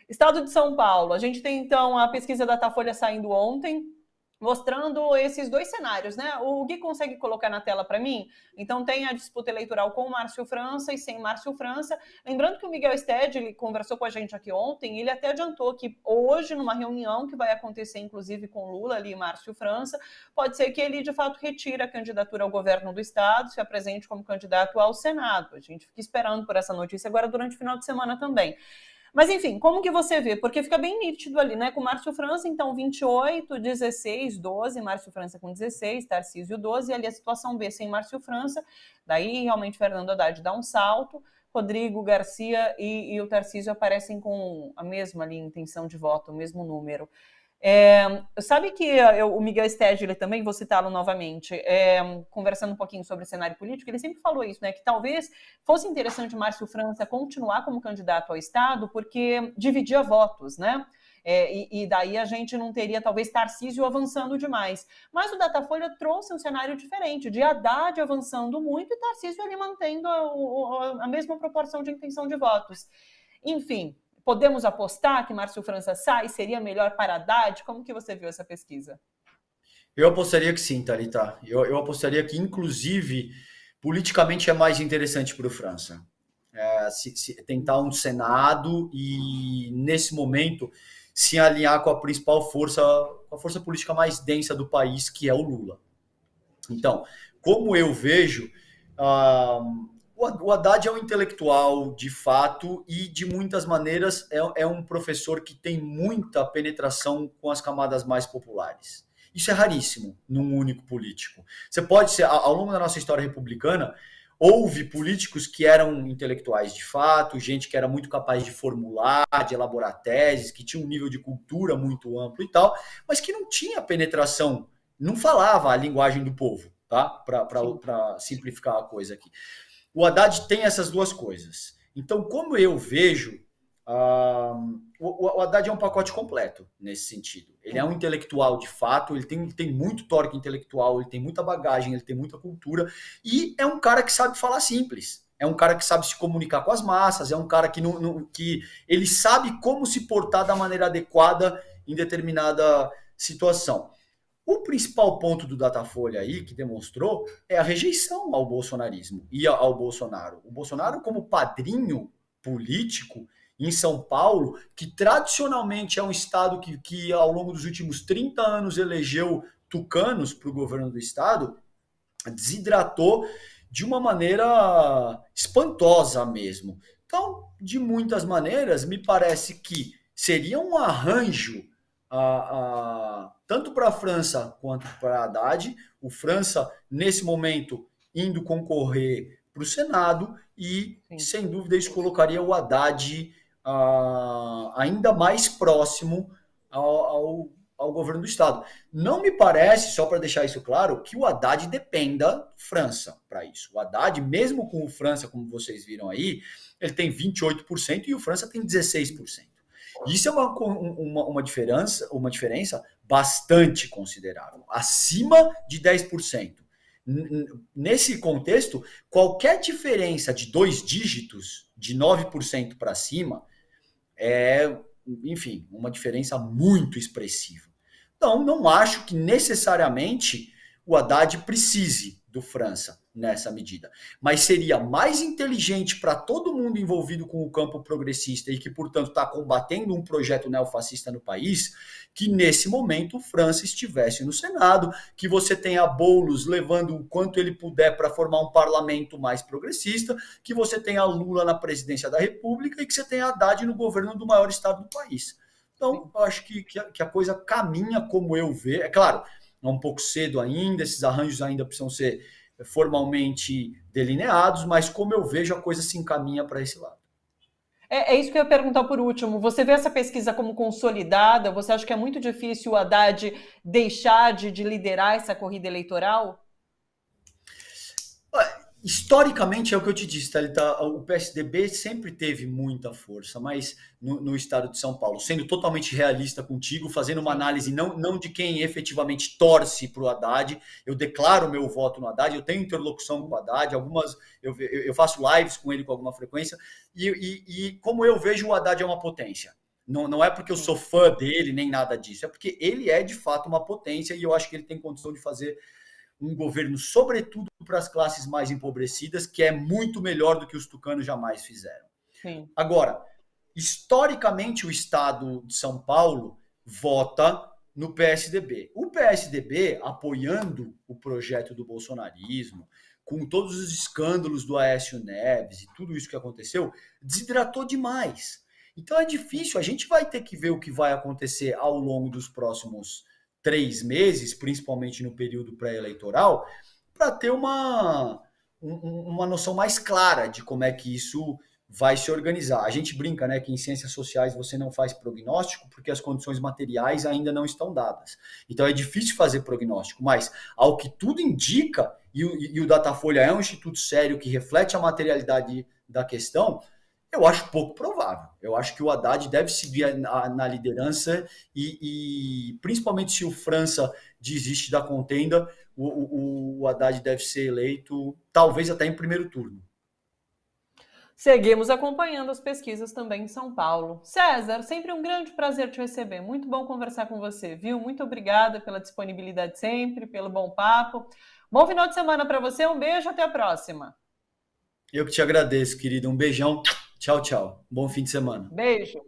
Estado de São Paulo, a gente tem então a pesquisa da Datafolha saindo ontem, mostrando esses dois cenários, né? O Gui consegue colocar na tela para mim? Então tem a disputa eleitoral com Márcio França e sem Márcio França. Lembrando que o Miguel Stede, ele conversou com a gente aqui ontem, ele até adiantou que hoje, numa reunião que vai acontecer, inclusive, com Lula ali e Márcio França, pode ser que ele, de fato, retire a candidatura ao governo do Estado, se apresente como candidato ao Senado. A gente fica esperando por essa notícia agora durante o final de semana também. Mas, enfim, como que você vê? Porque fica bem nítido ali, né? Com Márcio França, então, 28, 16, 12, Márcio França com 16, Tarcísio 12, e ali a situação B sem Márcio França, daí realmente Fernando Haddad dá um salto, Rodrigo Garcia e o Tarcísio aparecem com a mesma ali, intenção de voto, o mesmo número. Sabe que o Miguel Stege, ele também, vou citá-lo novamente, conversando um pouquinho sobre o cenário político, ele sempre falou isso, né, que talvez fosse interessante Márcio França continuar como candidato ao Estado, porque dividia votos, né? E daí a gente não teria, talvez, Tarcísio avançando demais. Mas o Datafolha trouxe um cenário diferente, de Haddad avançando muito e Tarcísio ali mantendo a mesma proporção de intenção de votos. Enfim, podemos apostar que Márcio França sai? Seria melhor para Haddad? Como que você viu essa pesquisa? Eu apostaria que sim, Thalita. Eu apostaria que, inclusive, politicamente é mais interessante para o França. Se tentar um Senado e, nesse momento, se alinhar com a principal força, com a força política mais densa do país, que é o Lula. Então, como eu vejo, ah, o Haddad é um intelectual de fato e, de muitas maneiras, é um professor que tem muita penetração com as camadas mais populares. Isso é raríssimo num único político. Você pode ser, ao longo da nossa história republicana, houve políticos que eram intelectuais de fato, gente que era muito capaz de formular, de elaborar teses, que tinha um nível de cultura muito amplo e tal, mas que não tinha penetração, não falava a linguagem do povo, tá? Para simplificar a coisa aqui. O Haddad tem essas duas coisas. Então, como eu vejo, o Haddad é um pacote completo nesse sentido. Ele é um intelectual de fato, ele tem muito torque intelectual, ele tem muita bagagem, ele tem muita cultura, e é um cara que sabe falar simples. É um cara que sabe se comunicar com as massas, é um cara que ele sabe como se portar da maneira adequada em determinada situação. O principal ponto do Datafolha aí, que demonstrou, é a rejeição ao bolsonarismo e ao Bolsonaro. O Bolsonaro, como padrinho político em São Paulo, que tradicionalmente é um estado que ao longo dos últimos 30 anos elegeu tucanos para o governo do estado, desidratou de uma maneira espantosa mesmo. Então, de muitas maneiras, me parece que seria um arranjo tanto para a França quanto para a Haddad. O França, nesse momento, indo concorrer para o Senado e, sem dúvida, isso colocaria o Haddad ainda mais próximo ao governo do Estado. Não me parece, só para deixar isso claro, que o Haddad dependa França para isso. O Haddad, mesmo com o França, como vocês viram aí, ele tem 28% e o França tem 16%. Isso é uma diferença bastante considerável, acima de 10%. Nesse contexto, qualquer diferença de 2 dígitos, de 9% para cima, é, enfim, uma diferença muito expressiva. Então, não acho que necessariamente o Haddad precise do França nessa medida. Mas seria mais inteligente para todo mundo envolvido com o campo progressista e que, portanto, está combatendo um projeto neofascista no país, que nesse momento o França estivesse no Senado, que você tenha Boulos levando o quanto ele puder para formar um parlamento mais progressista, que você tenha Lula na presidência da República e que você tenha Haddad no governo do maior estado do país. Então, eu acho que a coisa caminha como eu vejo. É claro, é um pouco cedo ainda, esses arranjos ainda precisam ser formalmente delineados, mas como eu vejo, a coisa se encaminha para esse lado. É isso que eu ia perguntar por último. Você vê essa pesquisa como consolidada? Você acha que é muito difícil o Haddad deixar de liderar essa corrida eleitoral? Historicamente, é o que eu te disse, Thalita, o PSDB sempre teve muita força, mas no estado de São Paulo, sendo totalmente realista contigo, fazendo uma análise não de quem efetivamente torce para o Haddad, eu declaro meu voto no Haddad, eu tenho interlocução com o Haddad, eu faço lives com ele com alguma frequência, e como eu vejo, o Haddad é uma potência. Não é porque eu sou fã dele, nem nada disso. É porque ele é, de fato, uma potência e eu acho que ele tem condição de fazer um governo, sobretudo para as classes mais empobrecidas, que é muito melhor do que os tucanos jamais fizeram. Sim. Agora, historicamente, o Estado de São Paulo vota no PSDB. O PSDB, apoiando o projeto do bolsonarismo, com todos os escândalos do Aécio Neves e tudo isso que aconteceu, desidratou demais. Então é difícil, a gente vai ter que ver o que vai acontecer ao longo dos próximos 3 meses, principalmente no período pré-eleitoral, para ter uma noção mais clara de como é que isso vai se organizar. A gente brinca, né, que em ciências sociais você não faz prognóstico porque as condições materiais ainda não estão dadas. Então é difícil fazer prognóstico, mas ao que tudo indica, e o Datafolha é um instituto sério que reflete a materialidade da questão, eu acho pouco provável. Eu acho que o Haddad deve seguir na liderança e principalmente se o França desiste da contenda, o Haddad deve ser eleito, talvez até em primeiro turno. Seguimos acompanhando as pesquisas também em São Paulo. César, sempre um grande prazer te receber. Muito bom conversar com você, viu? Muito obrigada pela disponibilidade sempre, pelo bom papo. Bom final de semana para você. Um beijo, até a próxima. Eu que te agradeço, querido. Um beijão. Tchau, tchau. Bom fim de semana. Beijo.